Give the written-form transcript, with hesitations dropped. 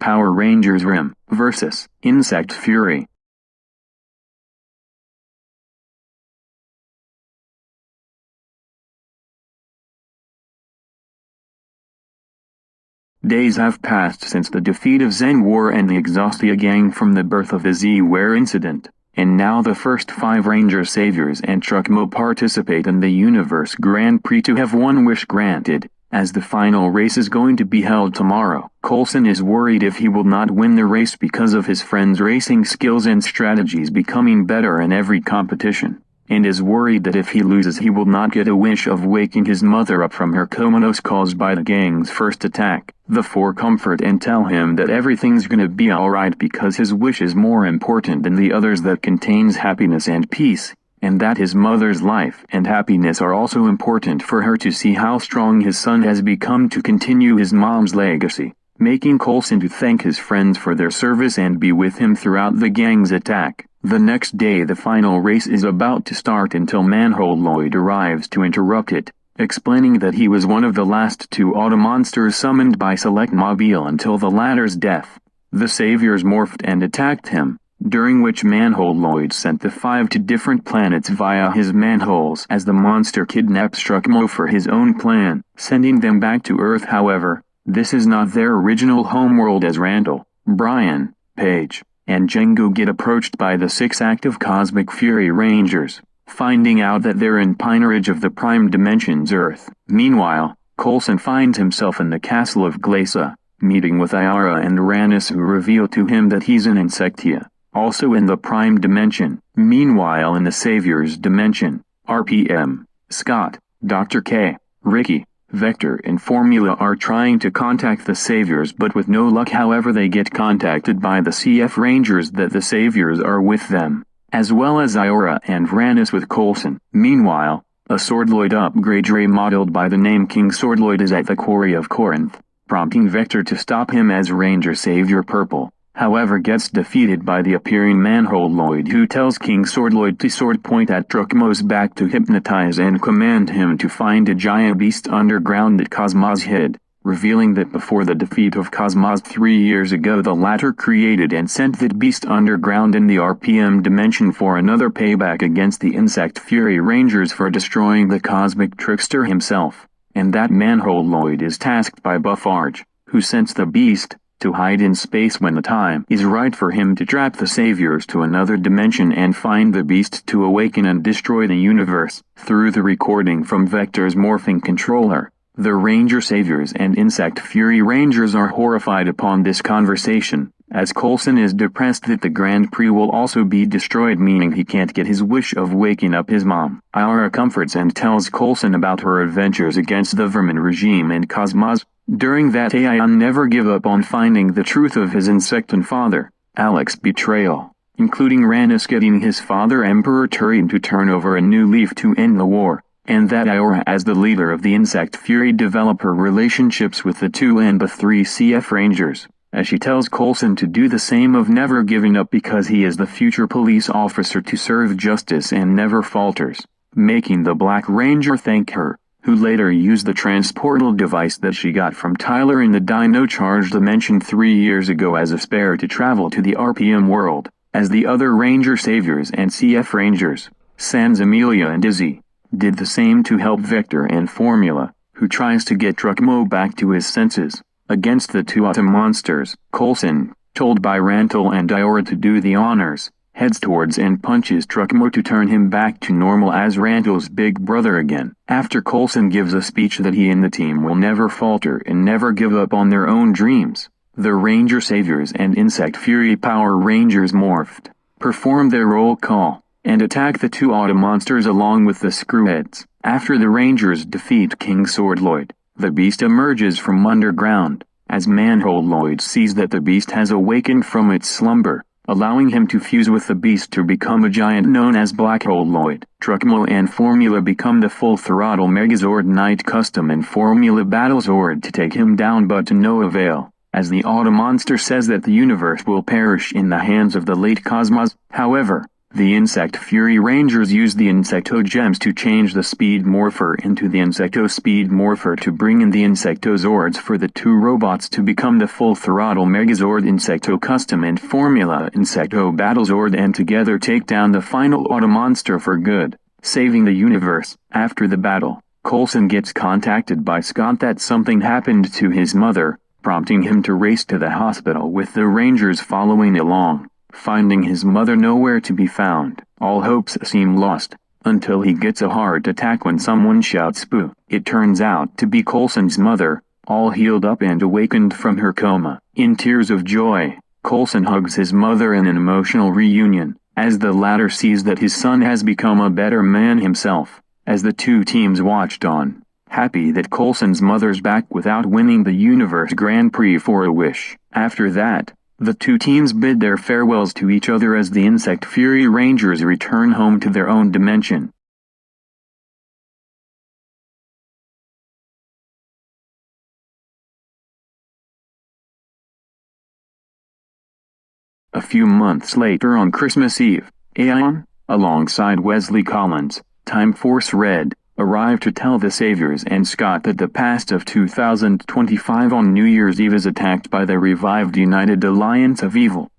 Power Rangers R.I.M vs. Insect Fury. Days have passed since the defeat of Zen War and the Exhaustia gang from the birth of the Z-Ware incident, and now the first 5 Ranger Saviors and Truckmo participate in the Universe Grand Prix to have one wish granted, as the final race is going to be held tomorrow. Coulson is worried if he will not win the race because of his friend's racing skills and strategies becoming better in every competition, and is worried that if he loses he will not get a wish of waking his mother up from her comatose caused by the gang's first attack. The 4 comfort and tell him that everything's gonna be alright because his wish is more important than the others that contains happiness and peace, and that his mother's life and happiness are also important for her to see how strong his son has become to continue his mom's legacy, making Coulson to thank his friends for their service and be with him throughout the gang's attack. The next day the final race is about to start until Manhole Lloyd arrives to interrupt it, explaining that he was one of the last 2 Automonsters summoned by Select Mobile until the latter's death. The Saviors morphed and attacked him, during which Manhole Lloyd sent the 5 to different planets via his manholes as the monster kidnapped Truckmo for his own plan, sending them back to Earth. However, this is not their original homeworld, as Randall, Brian, Paige, and Django get approached by the 6 active Cosmic Fury Rangers, finding out that they're in Pineridge of the Prime Dimension's Earth. Meanwhile, Coulson finds himself in the castle of Glacia, meeting with Iara and Rannis, who reveal to him that he's an Insectia, also in the Prime Dimension. Meanwhile in the Savior's Dimension, R.I.M, Scott, Dr. K, Ricky, Vector and Formula are trying to contact the Saviors but with no luck. However, they get contacted by the CF Rangers that the Saviors are with them, as well as Iora and Rannis with Coulson. Meanwhile, a Swordloid upgrade ray modeled by the name King Swordloid is at the quarry of Corinth, prompting Vector to stop him as Ranger Savior Purple, however gets defeated by the appearing Manhole Lloyd, who tells King Swordloid to sword point at Truckmo's back to hypnotize and command him to find a giant beast underground that Cosmos hid, revealing that before the defeat of Cosmos 3 years ago the latter created and sent that beast underground in the R.I.M dimension for another payback against the Insect Fury Rangers for destroying the Cosmic Trickster himself, and that Manhole Lloyd is tasked by Buffarge, who sent the beast to hide in space when the time is right for him to trap the Saviors to another dimension and find the beast to awaken and destroy the universe. Through the recording from Vector's morphing controller, the Ranger Saviors and Insect Fury Rangers are horrified upon this conversation, as Coulson is depressed that the Grand Prix will also be destroyed, meaning he can't get his wish of waking up his mom. Iara comforts and tells Coulson about her adventures against the Vermin regime and Cosmos. During that Ion never give up on finding the truth of his Insecton father, Alex's betrayal, including Rannis getting his father Emperor Turian to turn over a new leaf to end the war, and that Iora as the leader of the Insect Fury develop her relationships with the 2 and the 3 CF Rangers, as she tells Coulson to do the same of never giving up because he is the future police officer to serve justice and never falters, making the Black Ranger thank her, who later used the transportal device that she got from Tyler in the Dino-charged dimension 3 years ago as a spare to travel to the R.I.M world, as the other Ranger Saviors and CF Rangers, Sans Amelia and Izzy, did the same to help Vector and Formula, who tries to get Truckmo back to his senses, against the 2 Automonsters. Coulson, told by Randall and Iora to do the honors, heads towards and punches Truckmo to turn him back to normal as Randall's big brother again. After Coulson gives a speech that he and the team will never falter and never give up on their own dreams, the Ranger Saviors and Insect Fury Power Rangers morphed, perform their roll call, and attack the 2 Automonsters along with the Screwheads. After the Rangers defeat King Swordloid, the beast emerges from underground, as Manhole Lloyd sees that the beast has awakened from its slumber, allowing him to fuse with the beast to become a giant known as Black Hole Lloyd. Truckmo and Formula become the Full Throttle Megazord Knight Custom and Formula Battlezord to take him down, but to no avail, as the Automonster says that the universe will perish in the hands of the late Cosmos. However, The Insect Fury Rangers use the Insecto Gems to change the Speed Morpher into the Insecto Speed Morpher to bring in the Insectozords for the two robots to become the full-throttle Megazord Insecto Custom and Formula Insecto Battlezord and together take down the final Automonster for good, saving the universe. After the battle, Coulson gets contacted by Scott that something happened to his mother, prompting him to race to the hospital with the Rangers following along. Finding his mother nowhere to be found, all hopes seem lost, until he gets a heart attack when someone shouts "boo." It turns out to be Coulson's mother, all healed up and awakened from her coma. In tears of joy, Coulson hugs his mother in an emotional reunion, as the latter sees that his son has become a better man himself. As the two teams watched on, happy that Coulson's mother's back without winning the Universe Grand Prix for a wish. After that, the two teams bid their farewells to each other as the Insect Fury Rangers return home to their own dimension. A few months later on Christmas Eve, R.I.M, alongside Wesley Collins, Time Force Red, arrived to tell the Saviors and Scott that the past of 2025 on New Year's Eve is attacked by the revived United Alliance of Evil.